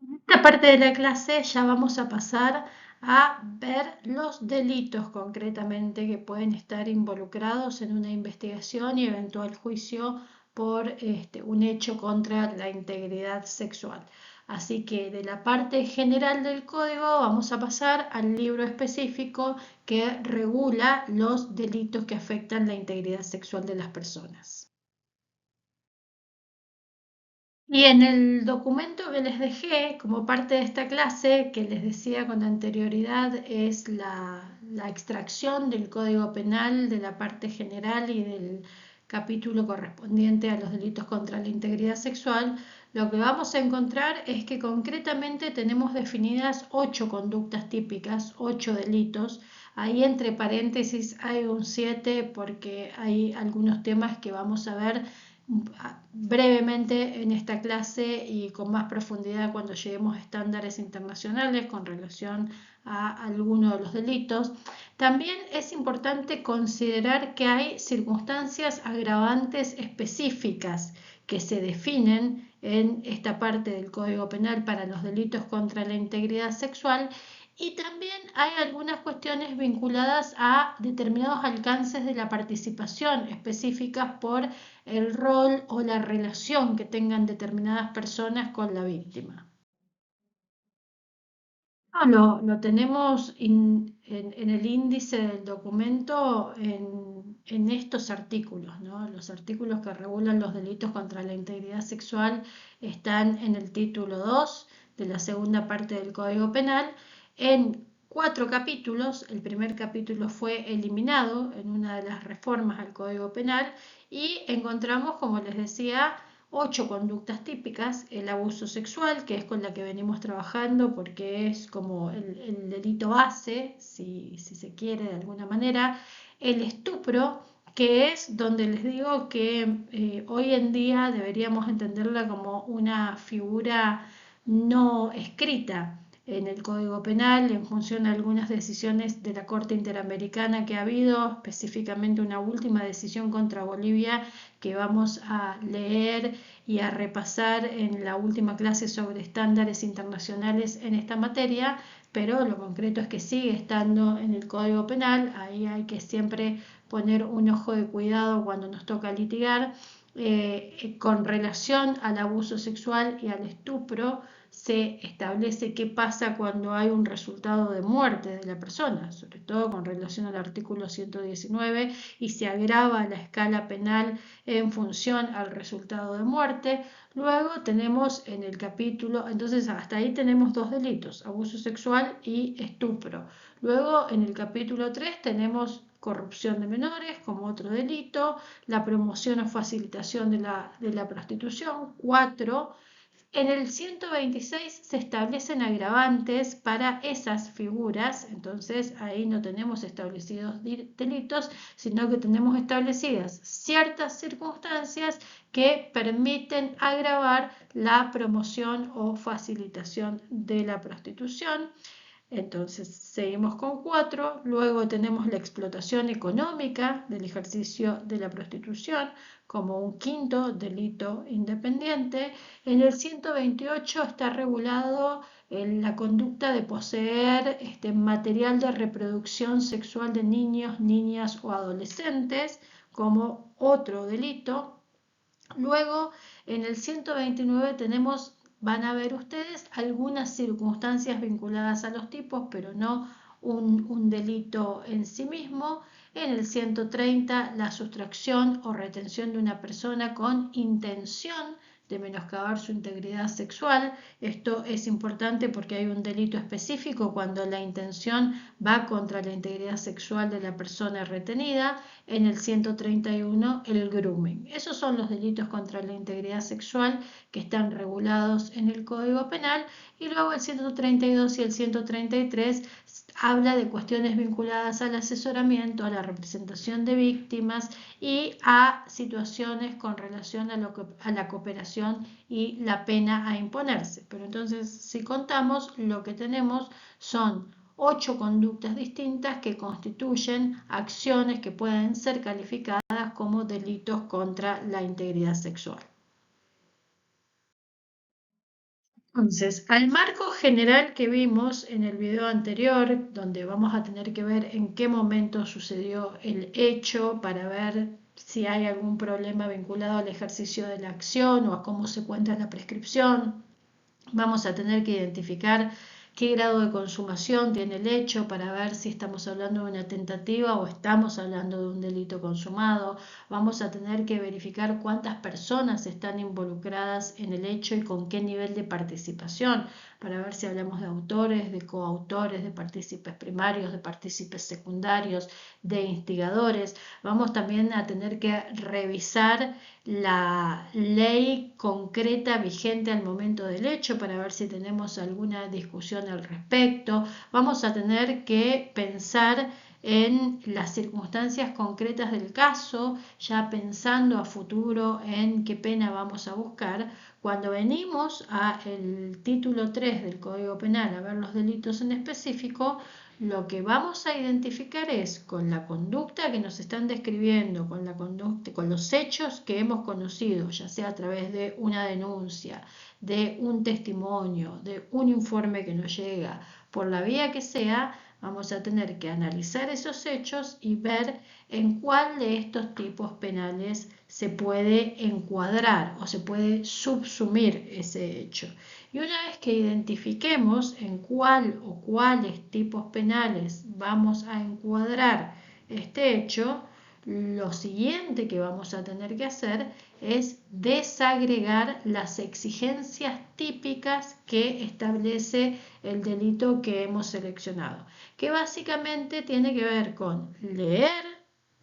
En esta parte de la clase ya vamos a pasar a ver los delitos concretamente que pueden estar involucrados en una investigación y eventual juicio por un hecho contra la integridad sexual. Así que de la parte general del código vamos a pasar al libro específico que regula los delitos que afectan la integridad sexual de las personas. Y en el documento que les dejé como parte de esta clase, que les decía con anterioridad, es la extracción del Código Penal de la parte general y del capítulo correspondiente a los delitos contra la integridad sexual, lo que vamos a encontrar es que concretamente tenemos definidas 8 conductas típicas, 8 delitos. Ahí entre paréntesis hay un 7 porque hay algunos temas que vamos a ver brevemente en esta clase y con más profundidad cuando lleguemos a estándares internacionales con relación a alguno de los delitos. También es importante considerar que hay circunstancias agravantes específicas que se definen en esta parte del Código Penal para los delitos contra la integridad sexual y también hay algunas cuestiones vinculadas a determinados alcances de la participación específicas por el rol o la relación que tengan determinadas personas con la víctima. Lo tenemos en el índice del documento en estos artículos, ¿no? Los artículos que regulan los delitos contra la integridad sexual están en el título 2 de la segunda parte del Código Penal, en 4 capítulos. El primer capítulo fue eliminado en una de las reformas al Código Penal y encontramos, como les decía, 8 conductas típicas: el abuso sexual, que es con la que venimos trabajando porque es como el delito base, si se quiere de alguna manera; el estupro, que es donde les digo que hoy en día deberíamos entenderla como una figura no escrita en el Código Penal en función de algunas decisiones de la Corte Interamericana que ha habido, específicamente una última decisión contra Bolivia que vamos a leer y a repasar en la última clase sobre estándares internacionales en esta materia, pero lo concreto es que sigue estando en el Código Penal. Ahí hay que siempre poner un ojo de cuidado cuando nos toca litigar. Con relación al abuso sexual y al estupro, se establece qué pasa cuando hay un resultado de muerte de la persona, sobre todo con relación al artículo 119, y se agrava la escala penal en función al resultado de muerte. Luego tenemos en el capítulo, entonces hasta ahí tenemos 2 delitos, abuso sexual y estupro. Luego en el capítulo 3 tenemos corrupción de menores como otro delito, la promoción o facilitación de la prostitución. 4. En el 126 se establecen agravantes para esas figuras, entonces ahí no tenemos establecidos delitos, sino que tenemos establecidas ciertas circunstancias que permiten agravar la promoción o facilitación de la prostitución. Entonces seguimos con 4. Luego tenemos la explotación económica del ejercicio de la prostitución como un quinto delito independiente. En el 128 está regulado la conducta de poseer material de reproducción sexual de niños, niñas o adolescentes como otro delito. Luego, en el 129 tenemos, van a ver ustedes, algunas circunstancias vinculadas a los tipos, pero no un delito en sí mismo. En el 130, la sustracción o retención de una persona con intención de menoscabar su integridad sexual. Esto es importante porque hay un delito específico cuando la intención va contra la integridad sexual de la persona retenida. En el 131, el grooming. Esos son los delitos contra la integridad sexual que están regulados en el Código Penal. Y luego el 132 y el 133 habla de cuestiones vinculadas al asesoramiento, a la representación de víctimas y a situaciones con relación a la cooperación y la pena a imponerse. Pero entonces, si contamos, lo que tenemos son 8 conductas distintas que constituyen acciones que pueden ser calificadas como delitos contra la integridad sexual. Entonces, al marco general que vimos en el video anterior, donde vamos a tener que ver en qué momento sucedió el hecho para ver si hay algún problema vinculado al ejercicio de la acción o a cómo se cuenta la prescripción, vamos a tener que identificar qué grado de consumación tiene el hecho para ver si estamos hablando de una tentativa o estamos hablando de un delito consumado. Vamos a tener que verificar cuántas personas están involucradas en el hecho y con qué nivel de participación, para ver si hablamos de autores, de coautores, de partícipes primarios, de partícipes secundarios, de instigadores. Vamos también a tener que revisar la ley concreta vigente al momento del hecho para ver si tenemos alguna discusión al respecto. Vamos a tener que pensar en las circunstancias concretas del caso, ya pensando a futuro en qué pena vamos a buscar. Cuando venimos al título 3 del Código Penal a ver los delitos en específico, lo que vamos a identificar es con la conducta que nos están describiendo, con la conducta, con los hechos que hemos conocido, ya sea a través de una denuncia, de un testimonio, de un informe que nos llega, por la vía que sea, vamos a tener que analizar esos hechos y ver en cuál de estos tipos penales se puede encuadrar o se puede subsumir ese hecho. Y una vez que identifiquemos en cuál o cuáles tipos penales vamos a encuadrar este hecho, lo siguiente que vamos a tener que hacer es desagregar las exigencias típicas que establece el delito que hemos seleccionado, que básicamente tiene que ver con leer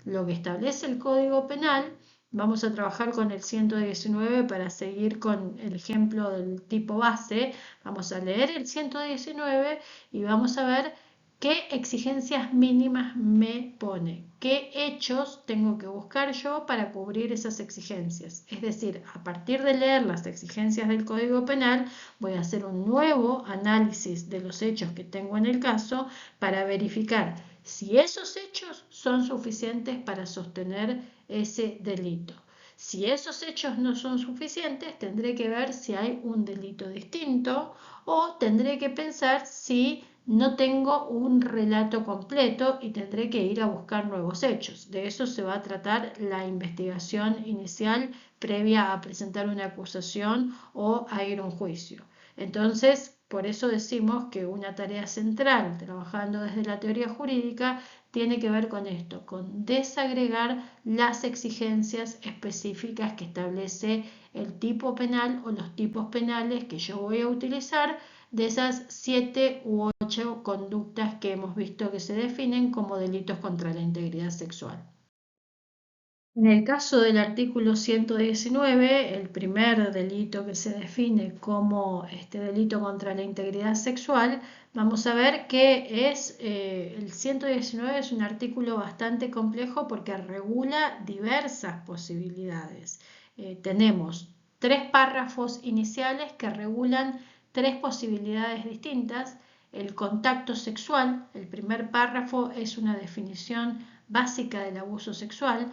lo que establece el Código Penal. Vamos a trabajar con el 119 para seguir con el ejemplo del tipo base. Vamos a leer el 119 y vamos a ver qué exigencias mínimas me pone, qué hechos tengo que buscar yo para cubrir esas exigencias. Es decir, a partir de leer las exigencias del Código Penal, voy a hacer un nuevo análisis de los hechos que tengo en el caso para verificar si esos hechos son suficientes para sostener ese delito. Si esos hechos no son suficientes, tendré que ver si hay un delito distinto o tendré que pensar si no tengo un relato completo y tendré que ir a buscar nuevos hechos. De eso se va a tratar la investigación inicial previa a presentar una acusación o a ir a un juicio. Entonces, por eso decimos que una tarea central, trabajando desde la teoría jurídica, tiene que ver con esto, con desagregar las exigencias específicas que establece el tipo penal o los tipos penales que yo voy a utilizar de esas 7 u 8 conductas que hemos visto que se definen como delitos contra la integridad sexual. En el caso del artículo 119, el primer delito que se define como delito contra la integridad sexual, vamos a ver que el 119 es un artículo bastante complejo porque regula diversas posibilidades. Tenemos 3 párrafos iniciales que regulan 3 posibilidades distintas. El contacto sexual, el primer párrafo es una definición básica del abuso sexual.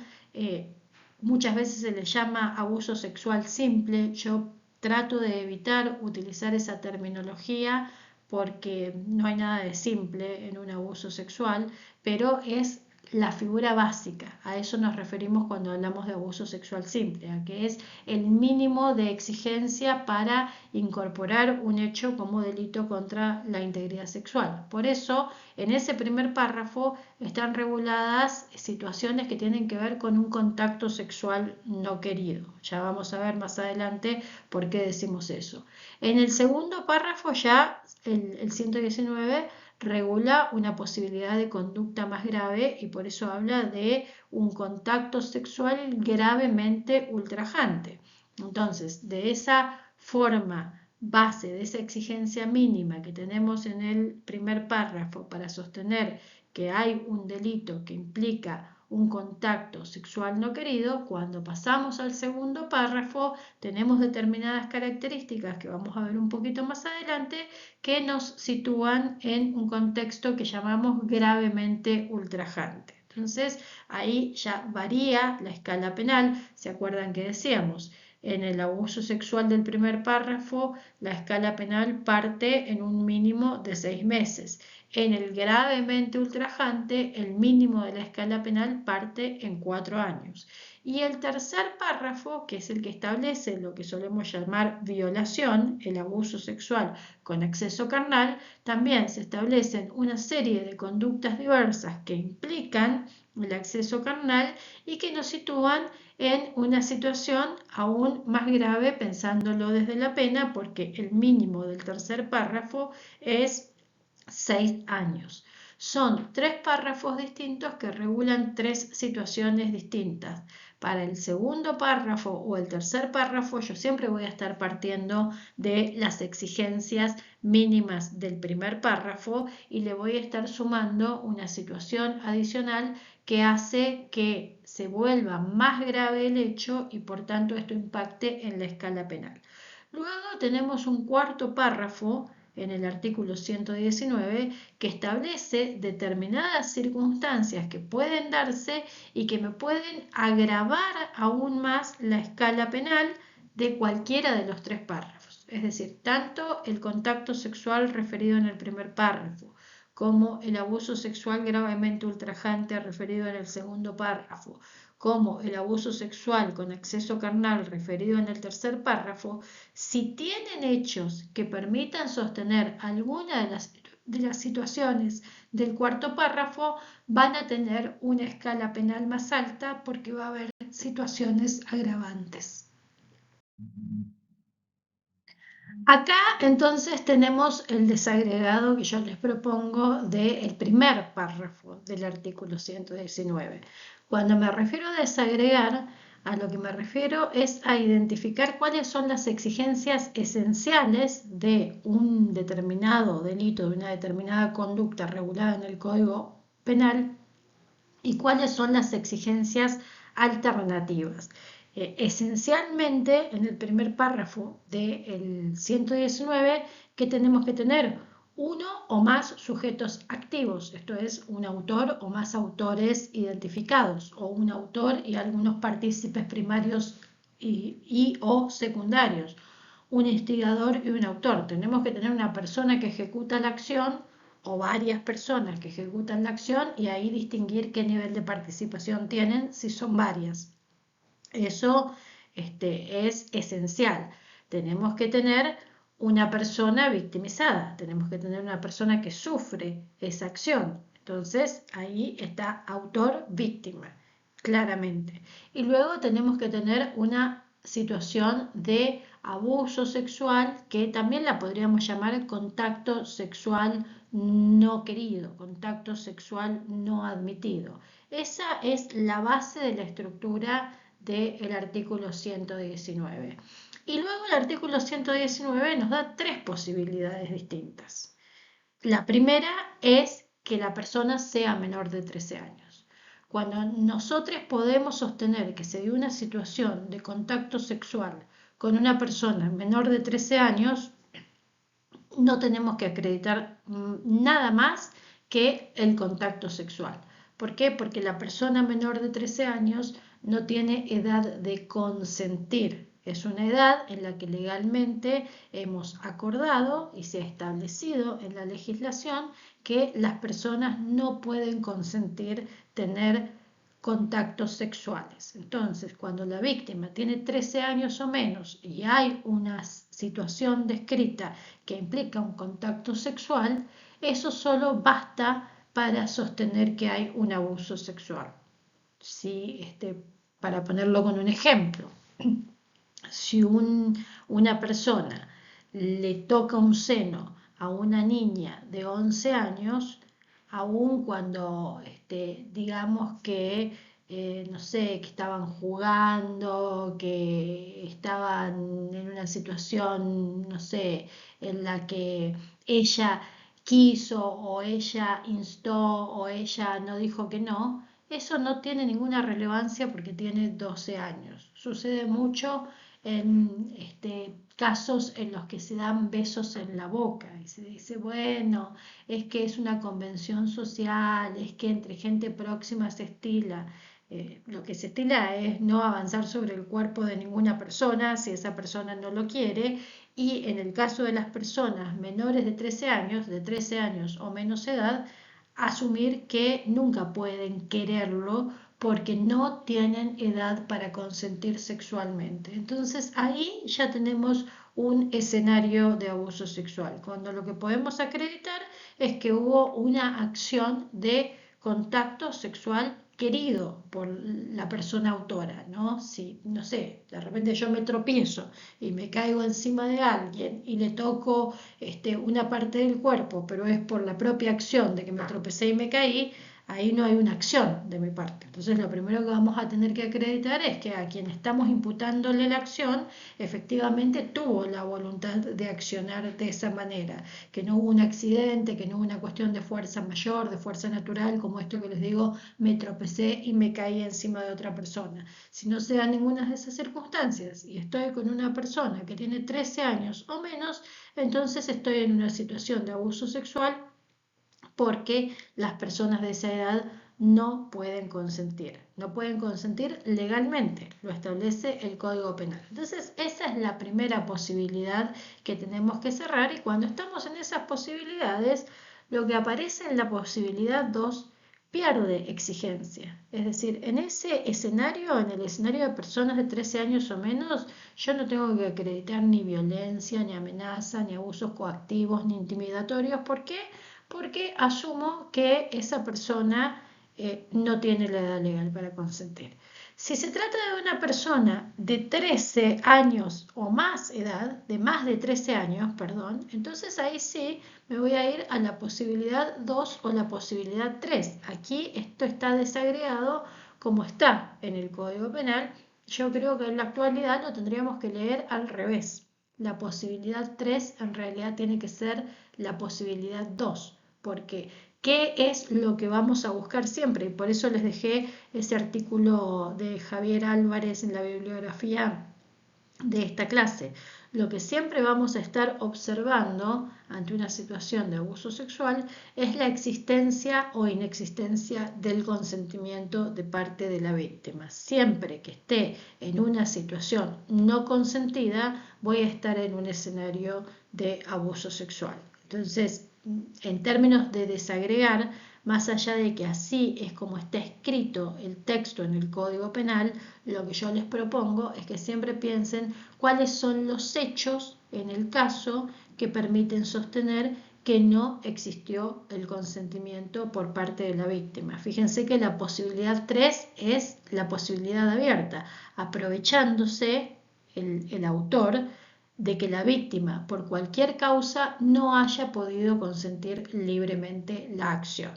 Muchas veces se le llama abuso sexual simple. Yo trato de evitar utilizar esa terminología porque no hay nada de simple en un abuso sexual, pero es la figura básica. A eso nos referimos cuando hablamos de abuso sexual simple, a que es el mínimo de exigencia para incorporar un hecho como delito contra la integridad sexual. Por eso, en ese primer párrafo están reguladas situaciones que tienen que ver con un contacto sexual no querido. Ya vamos a ver más adelante por qué decimos eso. En el segundo párrafo ya el 119 regula una posibilidad de conducta más grave y por eso habla de un contacto sexual gravemente ultrajante. Entonces, de esa forma base, de esa exigencia mínima que tenemos en el primer párrafo para sostener que hay un delito que implica un contacto sexual no querido, cuando pasamos al segundo párrafo tenemos determinadas características que vamos a ver un poquito más adelante que nos sitúan en un contexto que llamamos gravemente ultrajante. Entonces ahí ya varía la escala penal. ¿Se acuerdan que decíamos? En el abuso sexual del primer párrafo, la escala penal parte en un mínimo de 6 meses. En el gravemente ultrajante, el mínimo de la escala penal parte en 4 años. Y el tercer párrafo, que es el que establece lo que solemos llamar violación, el abuso sexual con acceso carnal, también se establecen una serie de conductas diversas que implican el acceso carnal y que nos sitúan en una situación aún más grave pensándolo desde la pena, porque el mínimo del tercer párrafo es 6 años. Son 3 párrafos distintos que regulan 3 situaciones distintas. Para el segundo párrafo o el tercer párrafo yo siempre voy a estar partiendo de las exigencias mínimas del primer párrafo y le voy a estar sumando una situación adicional que hace que se vuelva más grave el hecho y por tanto esto impacte en la escala penal. Luego tenemos un cuarto párrafo en el artículo 119 que establece determinadas circunstancias que pueden darse y que me pueden agravar aún más la escala penal de cualquiera de los 3 párrafos. Es decir, tanto el contacto sexual referido en el primer párrafo como el abuso sexual gravemente ultrajante referido en el segundo párrafo, como el abuso sexual con acceso carnal referido en el tercer párrafo, si tienen hechos que permitan sostener alguna de las situaciones del cuarto párrafo, van a tener una escala penal más alta porque va a haber situaciones agravantes. Acá entonces tenemos el desagregado que yo les propongo del primer párrafo del artículo 119. Cuando me refiero a desagregar, a lo que me refiero es a identificar cuáles son las exigencias esenciales de un determinado delito, de una determinada conducta regulada en el Código Penal y cuáles son las exigencias alternativas. Esencialmente, en el primer párrafo del 119, que tenemos que tener uno o más sujetos activos, esto es, un autor o más autores identificados, o un autor y algunos partícipes primarios y o secundarios, un instigador y un autor. Tenemos que tener una persona que ejecuta la acción o varias personas que ejecutan la acción y ahí distinguir qué nivel de participación tienen si son varias. Eso es esencial. Tenemos que tener una persona victimizada, tenemos que tener una persona que sufre esa acción. Entonces ahí está autor-víctima, claramente. Y luego tenemos que tener una situación de abuso sexual que también la podríamos llamar contacto sexual no querido, contacto sexual no admitido. Esa es la base de la estructura del artículo 119. Y luego el artículo 119 nos da 3 posibilidades distintas. La primera es que la persona sea menor de 13 años. Cuando nosotros podemos sostener que se dio una situación de contacto sexual con una persona menor de 13 años, no tenemos que acreditar nada más que el contacto sexual. ¿Por qué? Porque la persona menor de 13 años no tiene edad de consentir. Es una edad en la que legalmente hemos acordado y se ha establecido en la legislación que las personas no pueden consentir tener contactos sexuales. Entonces, cuando la víctima tiene 13 años o menos y hay una situación descrita que implica un contacto sexual, eso solo basta para sostener que hay un abuso sexual. Si, para ponerlo con un ejemplo, si una persona le toca un seno a una niña de 11 años, aun cuando digamos que, no sé, que estaban jugando, que estaban en una situación, no sé, en la que ella quiso o ella instó o ella no dijo que no, eso no tiene ninguna relevancia porque tiene 12 años. Sucede mucho en casos en los que se dan besos en la boca y se dice, bueno, es que es una convención social, es que entre gente próxima se estila. lo que se estila es no avanzar sobre el cuerpo de ninguna persona si esa persona no lo quiere, y en el caso de las personas menores de 13 años o menos edad, asumir que nunca pueden quererlo porque no tienen edad para consentir sexualmente. Entonces ahí ya tenemos un escenario de abuso sexual, cuando lo que podemos acreditar es que hubo una acción de contacto sexual querido por la persona autora, ¿no? Si, no sé, de repente yo me tropiezo y me caigo encima de alguien y le toco una parte del cuerpo, pero es por la propia acción de que me tropecé y me caí, ahí no hay una acción de mi parte. Entonces lo primero que vamos a tener que acreditar es que a quien estamos imputándole la acción efectivamente tuvo la voluntad de accionar de esa manera, que no hubo un accidente, que no hubo una cuestión de fuerza mayor, de fuerza natural, como esto que les digo, me tropecé y me caí encima de otra persona. Si no se da ninguna de esas circunstancias y estoy con una persona que tiene 13 años o menos, entonces estoy en una situación de abuso sexual porque las personas de esa edad no pueden consentir legalmente, lo establece el Código Penal. Entonces, esa es la primera posibilidad que tenemos que cerrar, y cuando estamos en esas posibilidades, lo que aparece en la posibilidad 2 pierde exigencia. Es decir, en ese escenario, en el escenario de personas de 13 años o menos, yo no tengo que acreditar ni violencia, ni amenaza, ni abusos coactivos, ni intimidatorios. ¿Por qué? Porque asumo que esa persona no tiene la edad legal para consentir. Si se trata de una persona de 13 años o más edad, de más de 13 años, perdón, entonces ahí sí me voy a ir a la posibilidad 2 o la posibilidad 3. Aquí esto está desagregado como está en el Código Penal. Yo creo que en la actualidad lo tendríamos que leer al revés. La posibilidad 3 en realidad tiene que ser la posibilidad 2, porque ¿qué es lo que vamos a buscar siempre? Y por eso les dejé ese artículo de Javier Álvarez en la bibliografía de esta clase. Lo que siempre vamos a estar observando ante una situación de abuso sexual es la existencia o inexistencia del consentimiento de parte de la víctima. Siempre que esté en una situación no consentida, voy a estar en un escenario de abuso sexual. Entonces, en términos de desagregar, más allá de que así es como está escrito el texto en el Código Penal, lo que yo les propongo es que siempre piensen cuáles son los hechos en el caso que permiten sostener que no existió el consentimiento por parte de la víctima. Fíjense que la posibilidad 3 es la posibilidad abierta, aprovechándose el autor de que la víctima, por cualquier causa, no haya podido consentir libremente la acción.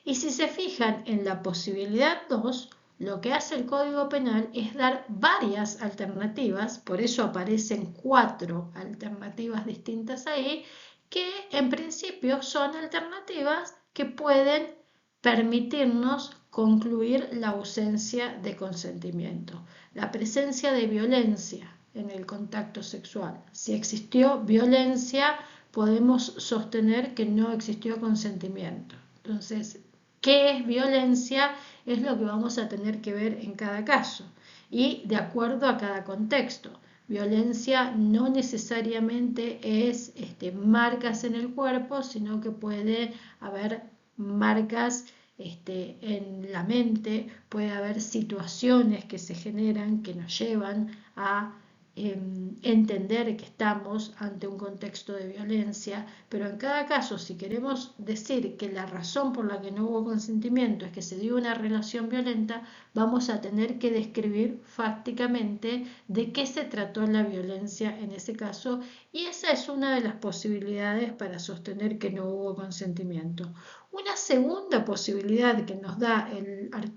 Y si se fijan en la posibilidad 2, lo que hace el Código Penal es dar varias alternativas, por eso aparecen 4 alternativas distintas ahí, que en principio son alternativas que pueden permitirnos concluir la ausencia de consentimiento, la presencia de violencia en el contacto sexual. Si existió violencia, podemos sostener que no existió consentimiento. Entonces, ¿qué es violencia? Es lo que vamos a tener que ver en cada caso y de acuerdo a cada contexto. Violencia no necesariamente es marcas en el cuerpo, sino que puede haber marcas en la mente, puede haber situaciones que se generan que nos llevan a entender que estamos ante un contexto de violencia, pero en cada caso, si queremos decir que la razón por la que no hubo consentimiento es que se dio una relación violenta, vamos a tener que describir fácticamente de qué se trató la violencia en ese caso, y esa es una de las posibilidades para sostener que no hubo consentimiento. Una segunda posibilidad que nos da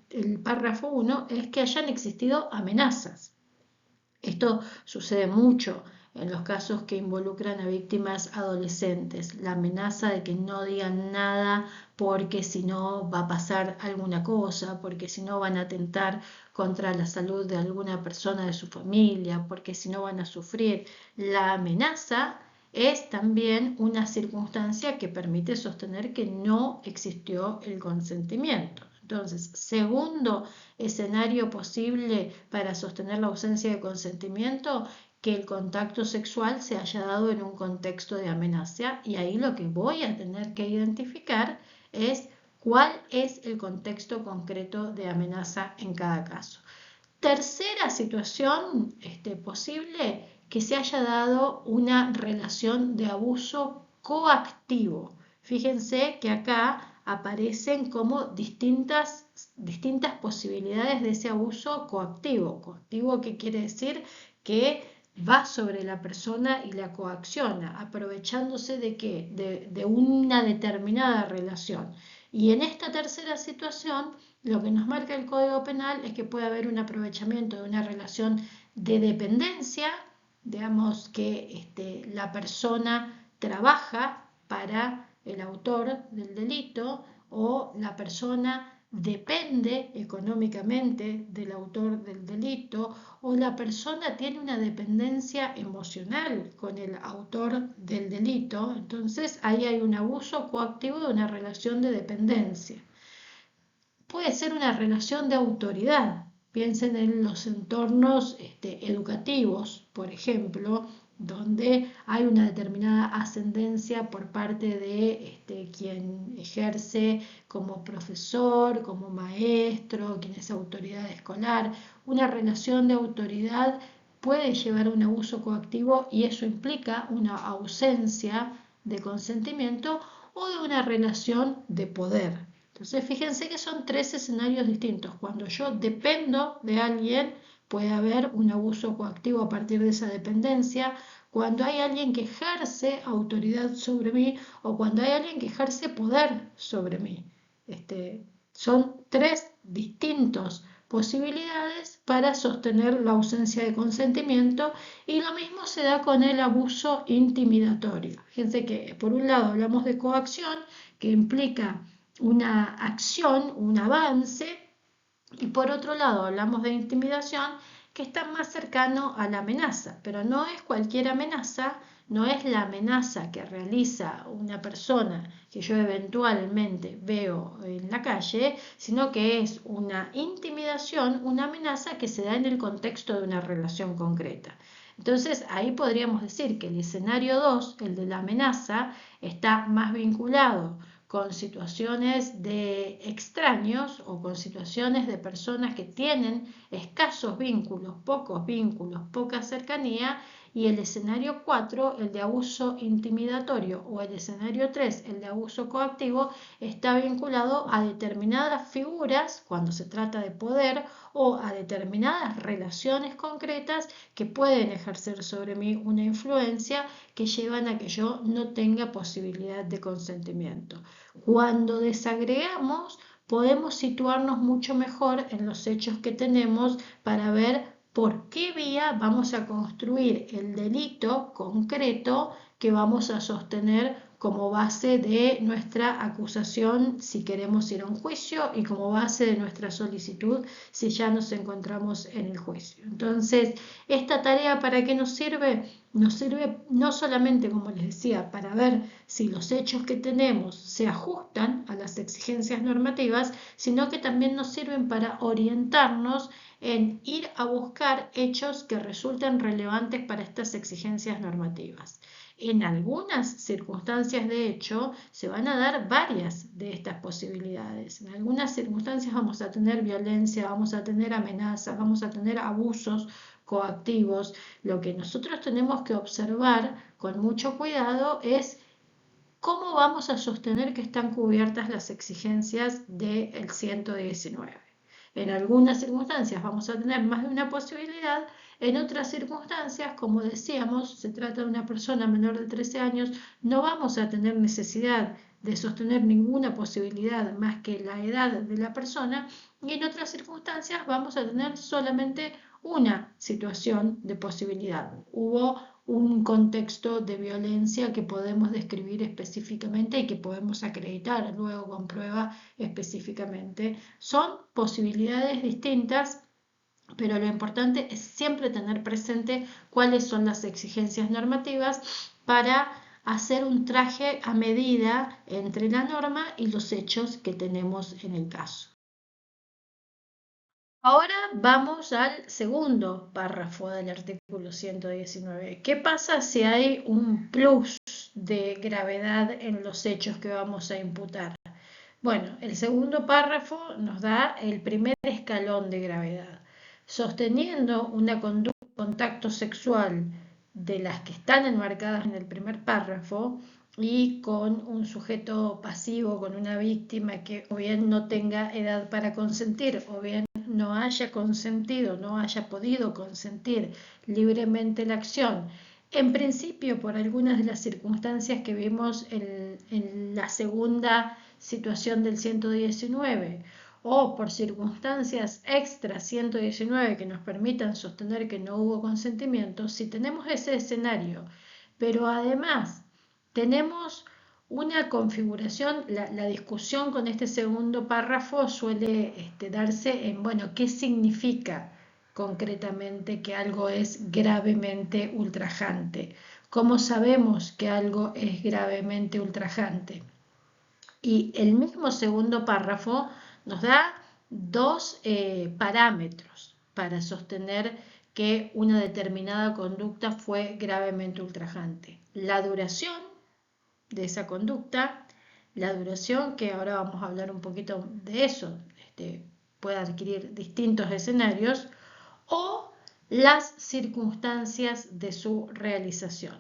el párrafo 1 es que hayan existido amenazas. Esto sucede mucho en los casos que involucran a víctimas adolescentes, la amenaza de que no digan nada porque si no va a pasar alguna cosa, porque si no van a atentar contra la salud de alguna persona de su familia, porque si no van a sufrir. La amenaza es también una circunstancia que permite sostener que no existió el consentimiento. Entonces, segundo escenario posible para sostener la ausencia de consentimiento, que el contacto sexual se haya dado en un contexto de amenaza, y ahí lo que voy a tener que identificar es cuál es el contexto concreto de amenaza en cada caso. Tercera situación posible, que se haya dado una relación de abuso coactivo. Fíjense que acá aparecen como distintas posibilidades de ese abuso coactivo. Coactivo, ¿qué quiere decir? Que va sobre la persona y la coacciona, aprovechándose de qué, de una determinada relación. Y en esta tercera situación, lo que nos marca el Código Penal es que puede haber un aprovechamiento de una relación de dependencia, digamos que la persona trabaja para el autor del delito, o la persona depende económicamente del autor del delito, o la persona tiene una dependencia emocional con el autor del delito. Entonces ahí hay un abuso coactivo de una relación de dependencia. Puede ser una relación de autoridad. Piensen en los entornos educativos, por ejemplo, donde hay una determinada ascendencia por parte de quien ejerce como profesor, como maestro, quien es autoridad escolar. Una relación de autoridad puede llevar a un abuso coactivo, y eso implica una ausencia de consentimiento o de una relación de poder. Entonces, fíjense que son tres escenarios distintos. Cuando yo dependo de alguien, puede haber un abuso coactivo a partir de esa dependencia. Cuando hay alguien que ejerce autoridad sobre mí, o cuando hay alguien que ejerce poder sobre mí. Son tres distintas posibilidades para sostener la ausencia de consentimiento, y lo mismo se da con el abuso intimidatorio. Fíjense que por un lado hablamos de coacción, que implica una acción, un avance, y por otro lado hablamos de intimidación, que está más cercano a la amenaza, pero no es cualquier amenaza, no es la amenaza que realiza una persona que yo eventualmente veo en la calle, sino que es una intimidación, una amenaza que se da en el contexto de una relación concreta. Entonces ahí podríamos decir que el escenario 2, el de la amenaza, está más vinculado con situaciones de extraños, o con situaciones de personas que tienen escasos vínculos, poca cercanía, y el escenario 4, el de abuso intimidatorio, o el escenario 3, el de abuso coactivo, está vinculado a determinadas figuras cuando se trata de poder, o a determinadas relaciones concretas que pueden ejercer sobre mí una influencia que llevan a que yo no tenga posibilidad de consentimiento. Cuando desagregamos, podemos situarnos mucho mejor en los hechos que tenemos para ver por qué vía vamos a construir el delito concreto que vamos a sostener como base de nuestra acusación si queremos ir a un juicio, y como base de nuestra solicitud si ya nos encontramos en el juicio. Entonces, esta tarea, ¿para qué nos sirve? Nos sirve no solamente, como les decía, para ver si los hechos que tenemos se ajustan a las exigencias normativas, sino que también nos sirven para orientarnos en ir a buscar hechos que resulten relevantes para estas exigencias normativas. En algunas circunstancias, de hecho, se van a dar varias de estas posibilidades. En algunas circunstancias vamos a tener violencia, vamos a tener amenazas, vamos a tener abusos coactivos. Lo que nosotros tenemos que observar con mucho cuidado es cómo vamos a sostener que están cubiertas las exigencias del 119. En algunas circunstancias vamos a tener más de una posibilidad, en otras circunstancias, como decíamos, se trata de una persona menor de 13 años, no vamos a tener necesidad de sostener ninguna posibilidad más que la edad de la persona, y en otras circunstancias vamos a tener solamente una situación de posibilidad. Hubo un contexto de violencia que podemos describir específicamente y que podemos acreditar luego con prueba específicamente. Son posibilidades distintas, pero lo importante es siempre tener presente cuáles son las exigencias normativas para hacer un traje a medida entre la norma y los hechos que tenemos en el caso. Ahora vamos al segundo párrafo del artículo 119. ¿Qué pasa si hay un plus de gravedad en los hechos que vamos a imputar? Bueno, el segundo párrafo nos da el primer escalón de gravedad. Sosteniendo una conducta de contacto sexual de las que están enmarcadas en el primer párrafo y con un sujeto pasivo, con una víctima que o bien no tenga edad para consentir o bien no haya consentido, no haya podido consentir libremente la acción, en principio por algunas de las circunstancias que vimos en la segunda situación del 119 o por circunstancias extra 119 que nos permitan sostener que no hubo consentimiento, si tenemos ese escenario, pero además tenemos una configuración, la discusión con este segundo párrafo suele darse en, bueno, ¿qué significa concretamente que algo es gravemente ultrajante? ¿Cómo sabemos que algo es gravemente ultrajante? Y el mismo segundo párrafo nos da dos parámetros para sostener que una determinada conducta fue gravemente ultrajante. La duración de esa conducta, la duración, que ahora vamos a hablar un poquito de eso, puede adquirir distintos escenarios, o las circunstancias de su realización.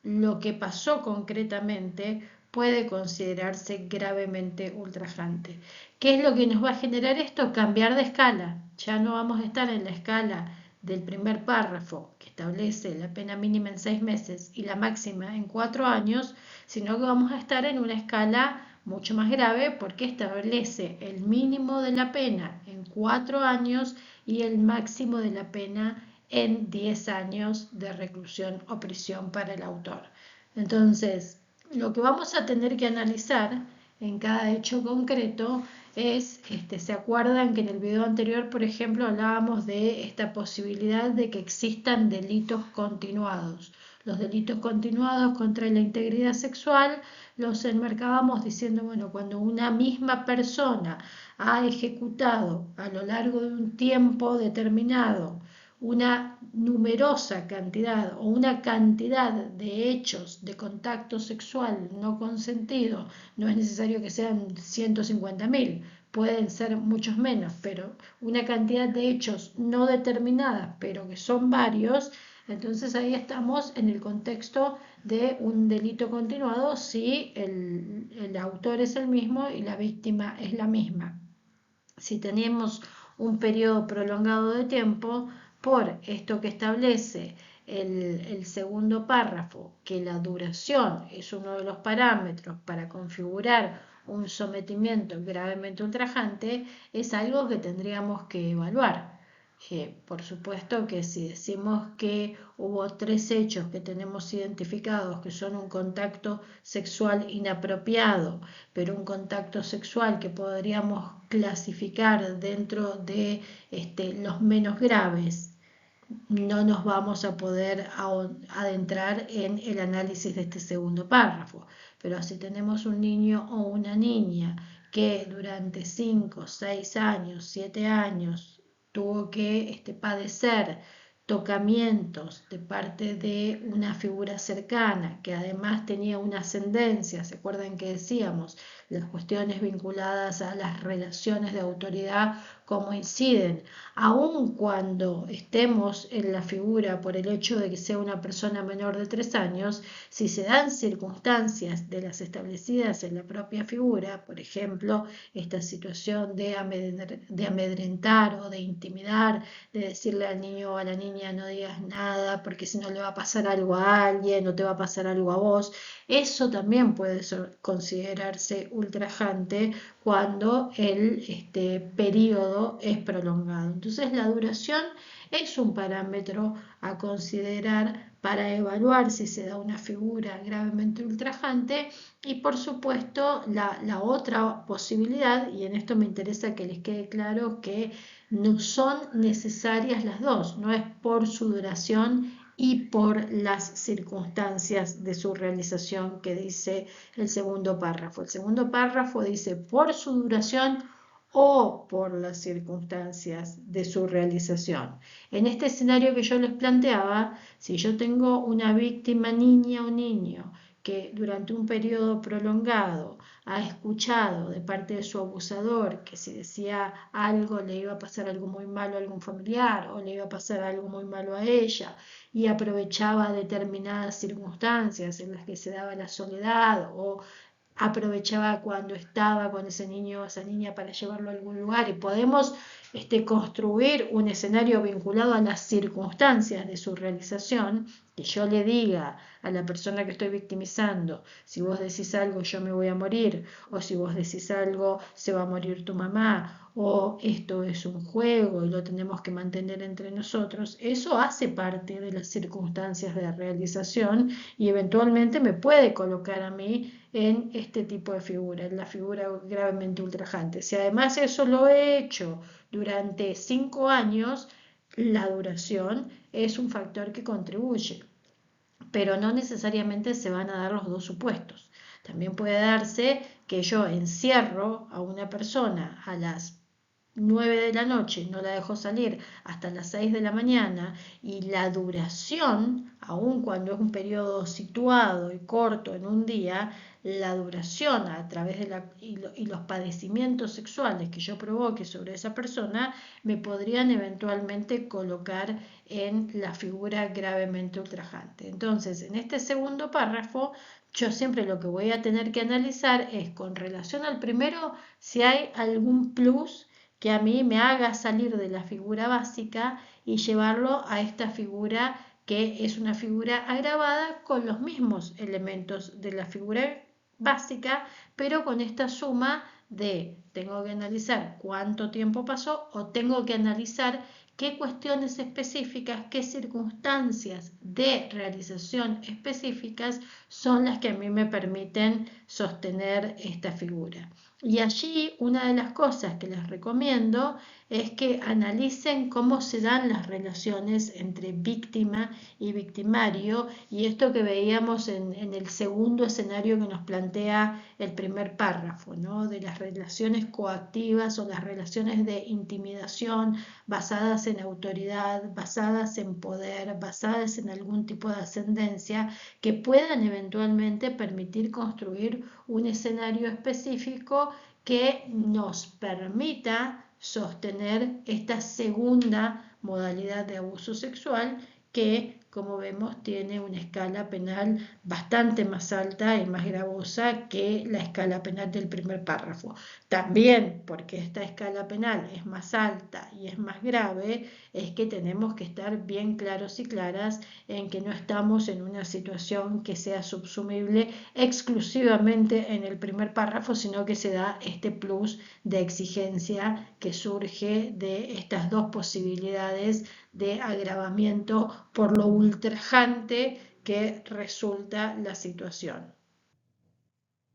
Lo que pasó concretamente puede considerarse gravemente ultrajante. ¿Qué es lo que nos va a generar esto? Cambiar de escala. Ya no vamos a estar en la escala del primer párrafo, que establece la pena mínima en 6 meses y la máxima en 4 años, sino que vamos a estar en una escala mucho más grave porque establece el mínimo de la pena en 4 años y el máximo de la pena en 10 años de reclusión o prisión para el autor. Entonces, lo que vamos a tener que analizar en cada hecho concreto es, ¿se acuerdan que en el video anterior, por ejemplo, hablábamos de esta posibilidad de que existan delitos continuados? Los delitos continuados contra la integridad sexual los enmarcábamos diciendo, bueno, cuando una misma persona ha ejecutado a lo largo de un tiempo determinado una numerosa cantidad o una cantidad de hechos de contacto sexual no consentido, no es necesario que sean 150.000, pueden ser muchos menos, pero una cantidad de hechos no determinadas, pero que son varios, entonces ahí estamos en el contexto de un delito continuado si el autor es el mismo y la víctima es la misma. Si tenemos un periodo prolongado de tiempo, por esto que establece el segundo párrafo, que la duración es uno de los parámetros para configurar un sometimiento gravemente ultrajante, es algo que tendríamos que evaluar. Por supuesto que si decimos que hubo 3 hechos que tenemos identificados que son un contacto sexual inapropiado, pero un contacto sexual que podríamos clasificar dentro de los menos graves, no nos vamos a poder adentrar en el análisis de este segundo párrafo. Pero si tenemos un niño o una niña que durante 5, 6 años, 7 años tuvo que padecer tocamientos de parte de una figura cercana, que además tenía una ascendencia, ¿se acuerdan que decíamos? Las cuestiones vinculadas a las relaciones de autoridad, cómo inciden, aun cuando estemos en la figura por el hecho de que sea una persona menor de 3 años, si se dan circunstancias de las establecidas en la propia figura, por ejemplo, esta situación de amedrentar o de intimidar, de decirle al niño o a la niña no digas nada porque si no le va a pasar algo a alguien o te va a pasar algo a vos, eso también puede considerarse ultrajante cuando el periodo es prolongado. Entonces la duración es un parámetro a considerar para evaluar si se da una figura gravemente ultrajante y por supuesto la otra posibilidad, y en esto me interesa que les quede claro que no son necesarias las dos, no es por su duración y por las circunstancias de su realización que dice el segundo párrafo. El segundo párrafo dice por su duración o por las circunstancias de su realización. En este escenario que yo les planteaba, si yo tengo una víctima niña o niño que durante un periodo prolongado ha escuchado de parte de su abusador que si decía algo le iba a pasar algo muy malo a algún familiar o le iba a pasar algo muy malo a ella y aprovechaba determinadas circunstancias en las que se daba la soledad o aprovechaba cuando estaba con ese niño o esa niña para llevarlo a algún lugar y podemos construir un escenario vinculado a las circunstancias de su realización, que yo le diga a la persona que estoy victimizando, si vos decís algo yo me voy a morir, o si vos decís algo se va a morir tu mamá, o esto es un juego y lo tenemos que mantener entre nosotros, eso hace parte de las circunstancias de realización y eventualmente me puede colocar a mí en este tipo de figura, en la figura gravemente ultrajante. Si además eso lo he hecho durante 5 años, la duración es un factor que contribuye, pero no necesariamente se van a dar los dos supuestos. También puede darse que yo encierro a una persona a las 9 de la noche, no la dejo salir hasta las 6 de la mañana y la duración, aun cuando es un periodo situado y corto en un día, la duración a través de los padecimientos sexuales que yo provoque sobre esa persona me podrían eventualmente colocar en la figura gravemente ultrajante. Entonces, en este segundo párrafo, yo siempre lo que voy a tener que analizar es con relación al primero si hay algún plus que a mí me haga salir de la figura básica y llevarlo a esta figura que es una figura agravada con los mismos elementos de la figura básica, pero con esta suma de tengo que analizar cuánto tiempo pasó o tengo que analizar qué cuestiones específicas, qué circunstancias de realización específicas son las que a mí me permiten sostener esta figura. Y allí una de las cosas que les recomiendo es que analicen cómo se dan las relaciones entre víctima y victimario y esto que veíamos en el segundo escenario que nos plantea el primer párrafo, ¿no? De las relaciones coactivas o las relaciones de intimidación basadas en autoridad, basadas en poder, basadas en algún tipo de ascendencia que puedan eventualmente permitir construir un escenario específico que nos permita sostener esta segunda modalidad de abuso sexual que, como vemos, tiene una escala penal bastante más alta y más gravosa que la escala penal del primer párrafo. También porque esta escala penal es más alta y es más grave, es que tenemos que estar bien claros y claras en que no estamos en una situación que sea subsumible exclusivamente en el primer párrafo, sino que se da este plus de exigencia que surge de estas dos posibilidades de agravamiento por lo ultrajante que resulta la situación.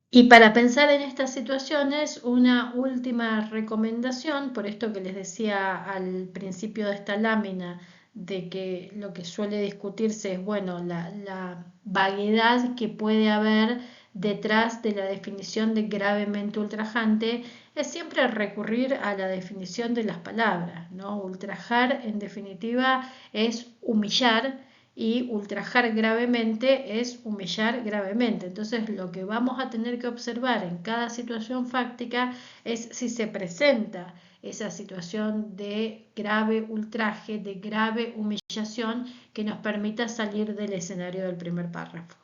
Y para pensar en estas situaciones, una última recomendación, por esto que les decía al principio de esta lámina, de que lo que suele discutirse es, bueno, la vaguedad que puede haber detrás de la definición de gravemente ultrajante, es siempre recurrir a la definición de las palabras, ¿no? Ultrajar, en definitiva, es humillar y ultrajar gravemente es humillar gravemente. Entonces lo que vamos a tener que observar en cada situación fáctica es si se presenta esa situación de grave ultraje, de grave humillación que nos permita salir del escenario del primer párrafo.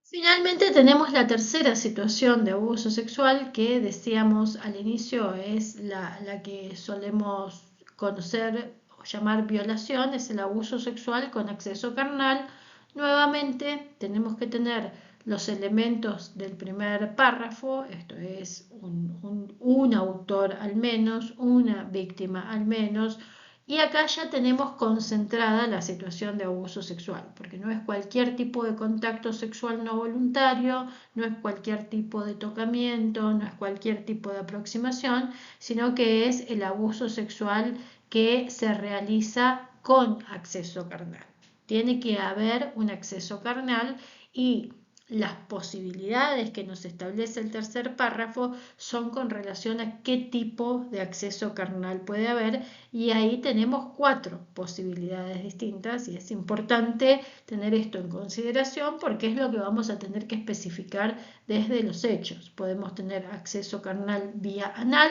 Finalmente tenemos la tercera situación de abuso sexual que decíamos al inicio es la que solemos conocer o llamar violación, es el abuso sexual con acceso carnal. Nuevamente tenemos que tener los elementos del primer párrafo, esto es un autor al menos, una víctima al menos, y acá ya tenemos concentrada la situación de abuso sexual, porque no es cualquier tipo de contacto sexual no voluntario, no es cualquier tipo de tocamiento, no es cualquier tipo de aproximación, sino que es el abuso sexual que se realiza con acceso carnal. Tiene que haber un acceso carnal y las posibilidades que nos establece el tercer párrafo son con relación a qué tipo de acceso carnal puede haber, y ahí tenemos 4 posibilidades distintas, y es importante tener esto en consideración porque es lo que vamos a tener que especificar desde los hechos. Podemos tener acceso carnal vía anal,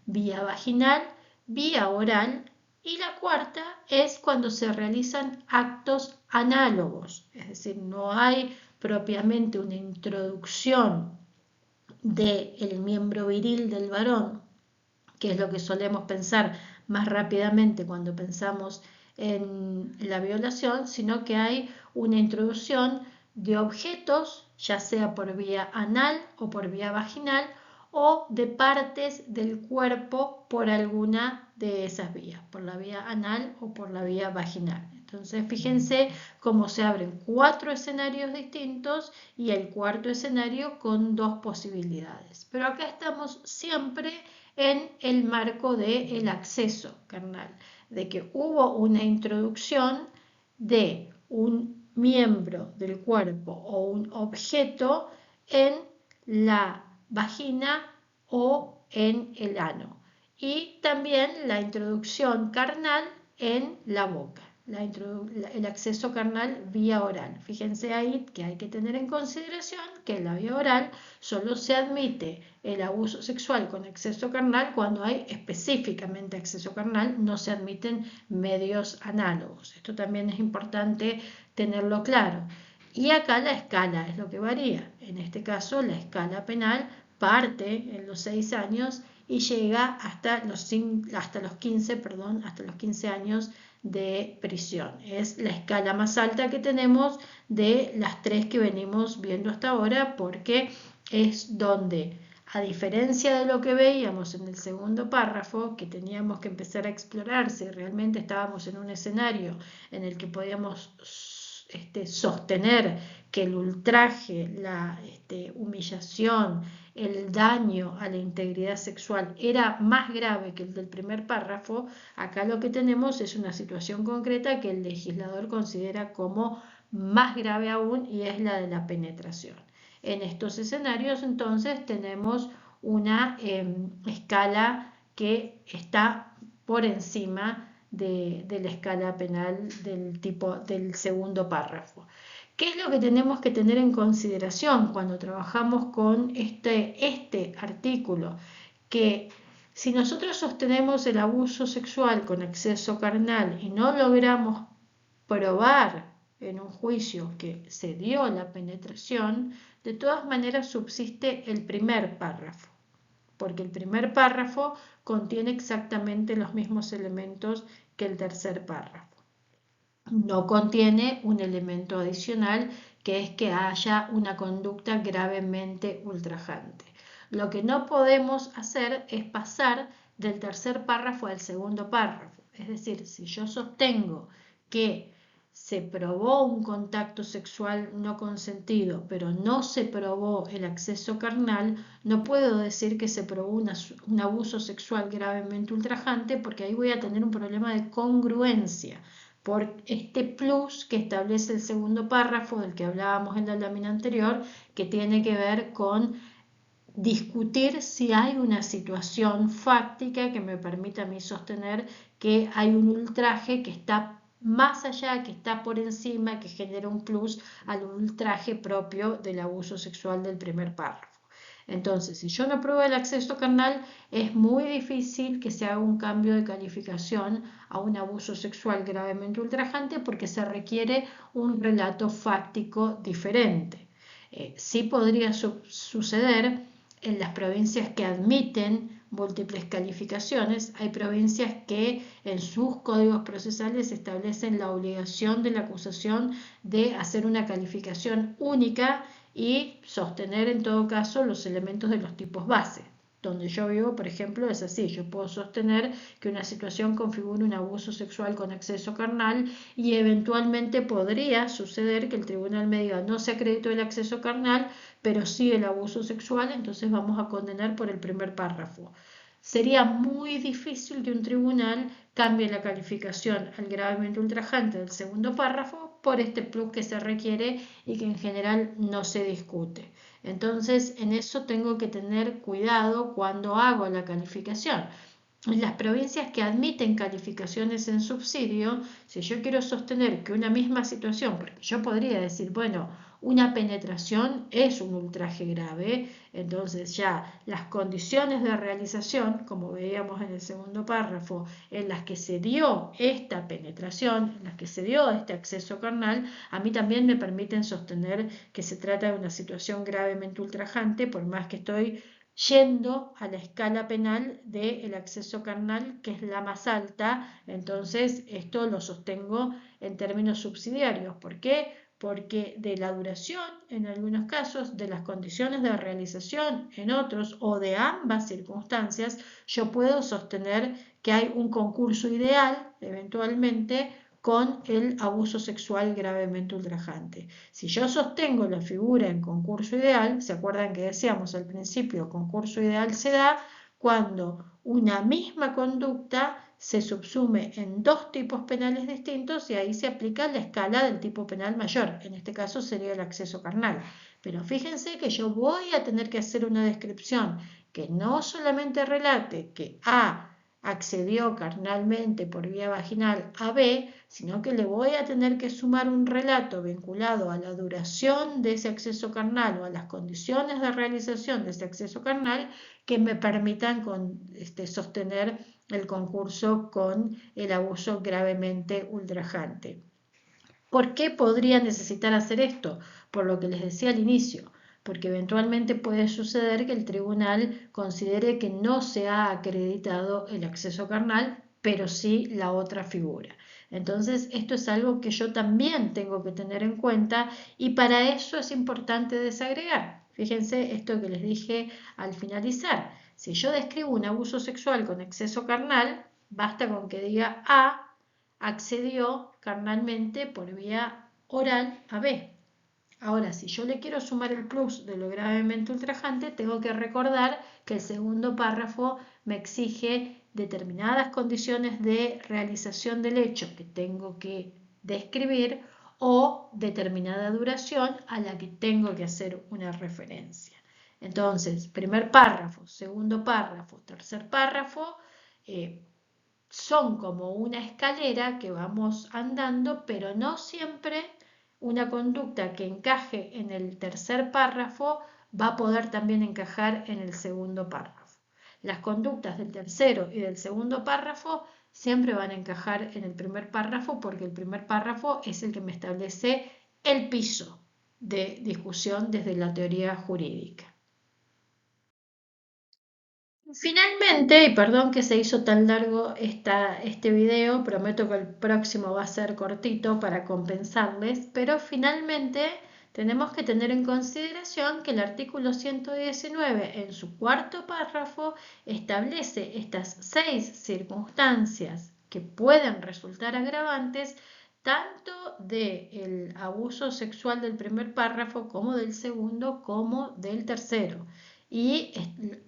vía vaginal, vía oral, y la cuarta es cuando se realizan actos análogos, es decir, no hay propiamente una introducción del miembro viril del varón, que es lo que solemos pensar más rápidamente cuando pensamos en la violación, sino que hay una introducción de objetos, ya sea por vía anal o por vía vaginal, o de partes del cuerpo por alguna de esas vías, por la vía anal o por la vía vaginal. Entonces, fíjense cómo se abren 4 escenarios distintos y el cuarto escenario con 2 posibilidades. Pero acá estamos siempre en el marco del acceso carnal, de que hubo una introducción de un miembro del cuerpo o un objeto en la vagina o en el ano, y también la introducción carnal en la boca, el acceso carnal vía oral. Fíjense ahí que hay que tener en consideración que en la vía oral solo se admite el abuso sexual con acceso carnal cuando hay específicamente acceso carnal, no se admiten medios análogos. Esto también es importante tenerlo claro. Y acá la escala es lo que varía. En este caso, la escala penal parte en los 6 años y llega hasta los 15 años de prisión. Es la escala más alta que tenemos de las 3 que venimos viendo hasta ahora, porque es donde, a diferencia de lo que veíamos en el segundo párrafo, que teníamos que empezar a explorar si realmente estábamos en un escenario en el que podíamos sostener que el ultraje, la humillación, el daño a la integridad sexual era más grave que el del primer párrafo, acá lo que tenemos es una situación concreta que el legislador considera como más grave aún, y es la de la penetración. En estos escenarios entonces tenemos una escala que está por encima de la escala penal del segundo párrafo. ¿Qué es lo que tenemos que tener en consideración cuando trabajamos con este artículo? Que si nosotros sostenemos el abuso sexual con acceso carnal y no logramos probar en un juicio que se dio la penetración, de todas maneras subsiste el primer párrafo, porque el primer párrafo contiene exactamente los mismos elementos que el tercer párrafo. No contiene un elemento adicional, que es que haya una conducta gravemente ultrajante. Lo que no podemos hacer es pasar del tercer párrafo al segundo párrafo. Es decir, si yo sostengo que se probó un contacto sexual no consentido, pero no se probó el acceso carnal, no puedo decir que se probó un abuso sexual gravemente ultrajante, porque ahí voy a tener un problema de congruencia por este plus que establece el segundo párrafo del que hablábamos en la lámina anterior, que tiene que ver con discutir si hay una situación fáctica que me permita a mí sostener que hay un ultraje que está más allá, que está por encima, que genera un plus al ultraje propio del abuso sexual del primer párrafo. Entonces, si yo no pruebo el acceso carnal, es muy difícil que se haga un cambio de calificación a un abuso sexual gravemente ultrajante, porque se requiere un relato fáctico diferente. Sí podría suceder en las provincias que admiten múltiples calificaciones. Hay provincias que en sus códigos procesales establecen la obligación de la acusación de hacer una calificación única y sostener en todo caso los elementos de los tipos base. Donde yo vivo, por ejemplo, es así. Yo puedo sostener que una situación configura un abuso sexual con acceso carnal, y eventualmente podría suceder que el tribunal me diga: no se acreditó el acceso carnal, pero sí el abuso sexual, entonces vamos a condenar por el primer párrafo. Sería muy difícil que un tribunal cambie la calificación al gravemente ultrajante del segundo párrafo, por este plus que se requiere y que en general no se discute. Entonces, en eso tengo que tener cuidado cuando hago la calificación. En las provincias que admiten calificaciones en subsidio, si yo quiero sostener que una misma situación, porque yo podría decir, bueno, una penetración es un ultraje grave, entonces ya las condiciones de realización, como veíamos en el segundo párrafo, en las que se dio esta penetración, en las que se dio este acceso carnal, a mí también me permiten sostener que se trata de una situación gravemente ultrajante, por más que estoy yendo a la escala penal del acceso carnal, que es la más alta. Entonces esto lo sostengo en términos subsidiarios. ¿Por qué? Porque de la duración en algunos casos, de las condiciones de realización en otros o de ambas circunstancias, yo puedo sostener que hay un concurso ideal eventualmente con el abuso sexual gravemente ultrajante. Si yo sostengo la figura en concurso ideal, ¿se acuerdan que decíamos al principio, concurso ideal se da cuando una misma conducta se subsume en dos tipos penales distintos y ahí se aplica la escala del tipo penal mayor, en este caso sería el acceso carnal. Pero fíjense que yo voy a tener que hacer una descripción que no solamente relate que A accedió carnalmente por vía vaginal a B, sino que le voy a tener que sumar un relato vinculado a la duración de ese acceso carnal o a las condiciones de realización de ese acceso carnal que me permitan sostener el concurso con el abuso gravemente ultrajante. ¿Por qué podría necesitar hacer esto? Por lo que les decía al inicio, porque eventualmente puede suceder que el tribunal considere que no se ha acreditado el acceso carnal, pero sí la otra figura. Entonces, esto es algo que yo también tengo que tener en cuenta y para eso es importante desagregar. Fíjense esto que les dije al finalizar. Si yo describo un abuso sexual con exceso carnal, basta con que diga A accedió carnalmente por vía oral a B. Ahora, si yo le quiero sumar el plus de lo gravemente ultrajante, tengo que recordar que el segundo párrafo me exige determinadas condiciones de realización del hecho que tengo que describir o determinada duración a la que tengo que hacer una referencia. Entonces, primer párrafo, segundo párrafo, tercer párrafo, son como una escalera que vamos andando, pero no siempre una conducta que encaje en el tercer párrafo va a poder también encajar en el segundo párrafo. Las conductas del tercero y del segundo párrafo siempre van a encajar en el primer párrafo porque el primer párrafo es el que me establece el piso de discusión desde la teoría jurídica. Finalmente, y perdón que se hizo tan largo este video, prometo que el próximo va a ser cortito para compensarles, pero finalmente tenemos que tener en consideración que el artículo 119 en su cuarto párrafo establece estas 6 circunstancias que pueden resultar agravantes tanto del abuso sexual del primer párrafo como del segundo como del tercero. ¿Y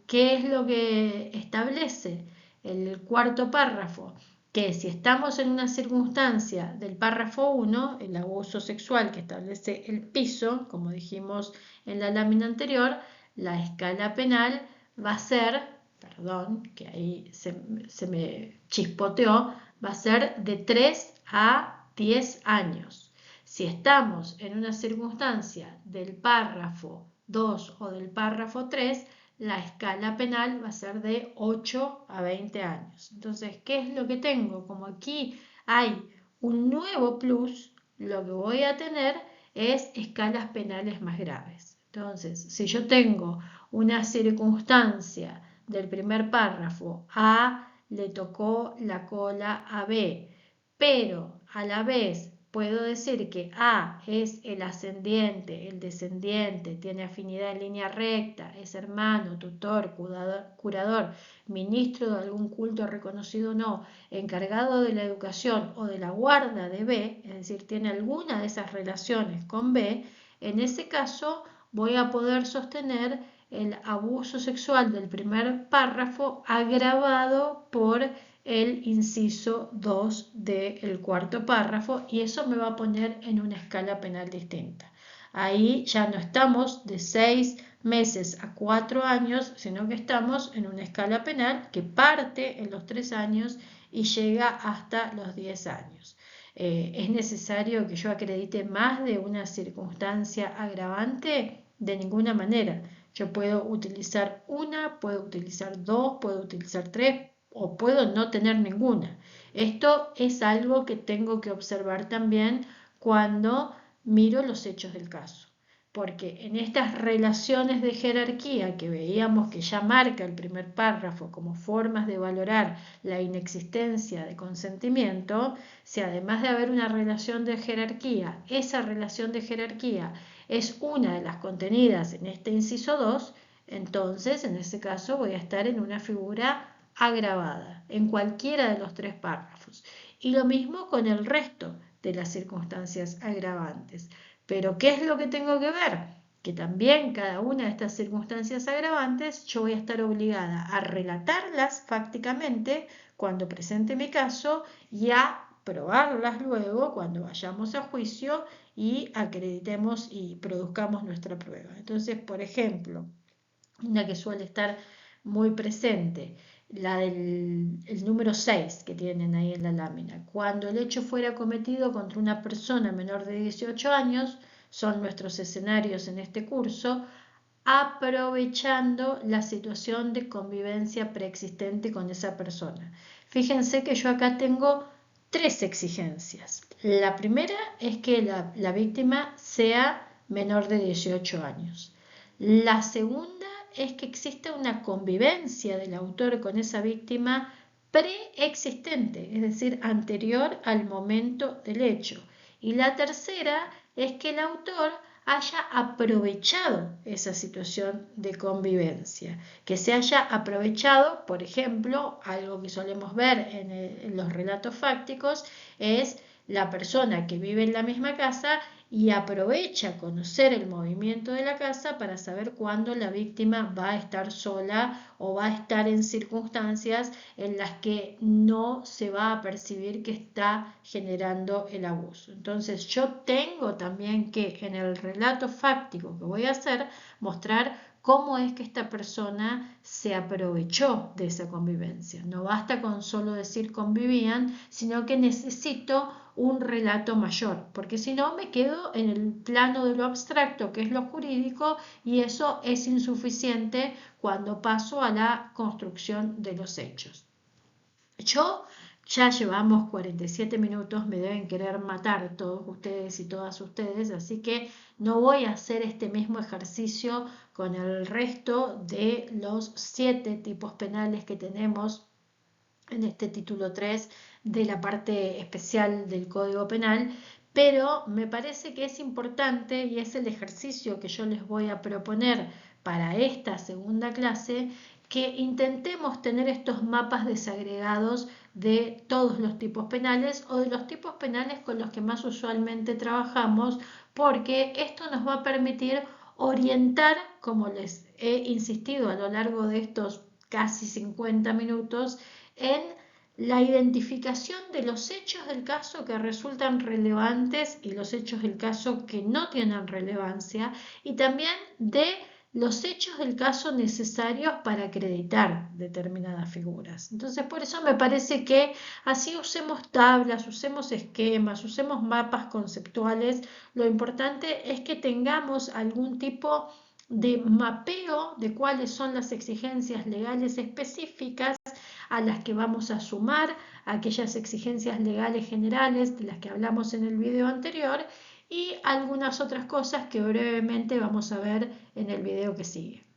qué es lo que establece el cuarto párrafo? Que si estamos en una circunstancia del párrafo 1, el abuso sexual que establece el piso, como dijimos en la lámina anterior, la escala penal va a ser, perdón, que ahí se me chispoteó, va a ser de 3 a 10 años. Si estamos en una circunstancia del párrafo 2 o del párrafo 3, la escala penal va a ser de 8 a 20 años. Entonces, ¿qué es lo que tengo? Como aquí hay un nuevo plus, lo que voy a tener es escalas penales más graves. Entonces, si yo tengo una circunstancia del primer párrafo, A le tocó la cola a B, pero a la vez puedo decir que A es el ascendiente, el descendiente, tiene afinidad en línea recta, es hermano, tutor, curador, ministro de algún culto reconocido o no, encargado de la educación o de la guarda de B, es decir, tiene alguna de esas relaciones con B, en ese caso voy a poder sostener el abuso sexual del primer párrafo agravado por el inciso 2 del cuarto párrafo, y eso me va a poner en una escala penal distinta. Ahí ya no estamos de 6 meses a 4 años, sino que estamos en una escala penal que parte en los 3 años y llega hasta los 10 años. ¿Es necesario que yo acredite más de una circunstancia agravante? De ninguna manera. Yo puedo utilizar una, puedo utilizar dos, puedo utilizar tres o puedo no tener ninguna. Esto es algo que tengo que observar también cuando miro los hechos del caso, porque en estas relaciones de jerarquía que veíamos que ya marca el primer párrafo como formas de valorar la inexistencia de consentimiento, si además de haber una relación de jerarquía, esa relación de jerarquía es una de las contenidas en este inciso 2, entonces en ese caso voy a estar en una figura agravada en cualquiera de los 3 párrafos. Y lo mismo con el resto de las circunstancias agravantes. Pero ¿qué es lo que tengo que ver? Que también cada una de estas circunstancias agravantes yo voy a estar obligada a relatarlas fácticamente cuando presente mi caso y a probarlas luego cuando vayamos a juicio y acreditemos y produzcamos nuestra prueba. Entonces, por ejemplo, una que suele estar muy presente, la del el número 6 que tienen ahí en la lámina. Cuando el hecho fuera cometido contra una persona menor de 18 años, son nuestros escenarios en este curso, aprovechando la situación de convivencia preexistente con esa persona. Fíjense que yo acá tengo 3 exigencias. La primera es que la víctima sea menor de 18 años. La segunda es que exista una convivencia del autor con esa víctima preexistente, es decir, anterior al momento del hecho. Y la tercera es que el autor haya aprovechado esa situación de convivencia, que se haya aprovechado, por ejemplo, algo que solemos ver en los relatos fácticos, es la persona que vive en la misma casa y aprovecha conocer el movimiento de la casa para saber cuándo la víctima va a estar sola o va a estar en circunstancias en las que no se va a percibir que está generando el abuso. Entonces yo tengo también que en el relato fáctico que voy a hacer mostrar cómo es que esta persona se aprovechó de esa convivencia. No basta con solo decir convivían, sino que necesito un relato mayor, porque si no me quedo en el plano de lo abstracto, que es lo jurídico, y eso es insuficiente cuando paso a la construcción de los hechos. Ya llevamos 47 minutos, me deben querer matar todos ustedes y todas ustedes, así que no voy a hacer este mismo ejercicio con el resto de los 7 tipos penales que tenemos en este título 3 de la parte especial del Código Penal, pero me parece que es importante y es el ejercicio que yo les voy a proponer para esta segunda clase, que intentemos tener estos mapas desagregados de todos los tipos penales o de los tipos penales con los que más usualmente trabajamos, porque esto nos va a permitir orientar, como les he insistido a lo largo de estos casi 50 minutos, en la identificación de los hechos del caso que resultan relevantes y los hechos del caso que no tienen relevancia, y también de los hechos del caso necesarios para acreditar determinadas figuras. Entonces, por eso me parece que así usemos tablas, usemos esquemas, usemos mapas conceptuales. Lo importante es que tengamos algún tipo de mapeo de cuáles son las exigencias legales específicas a las que vamos a sumar aquellas exigencias legales generales de las que hablamos en el video anterior y algunas otras cosas que brevemente vamos a ver en el video que sigue.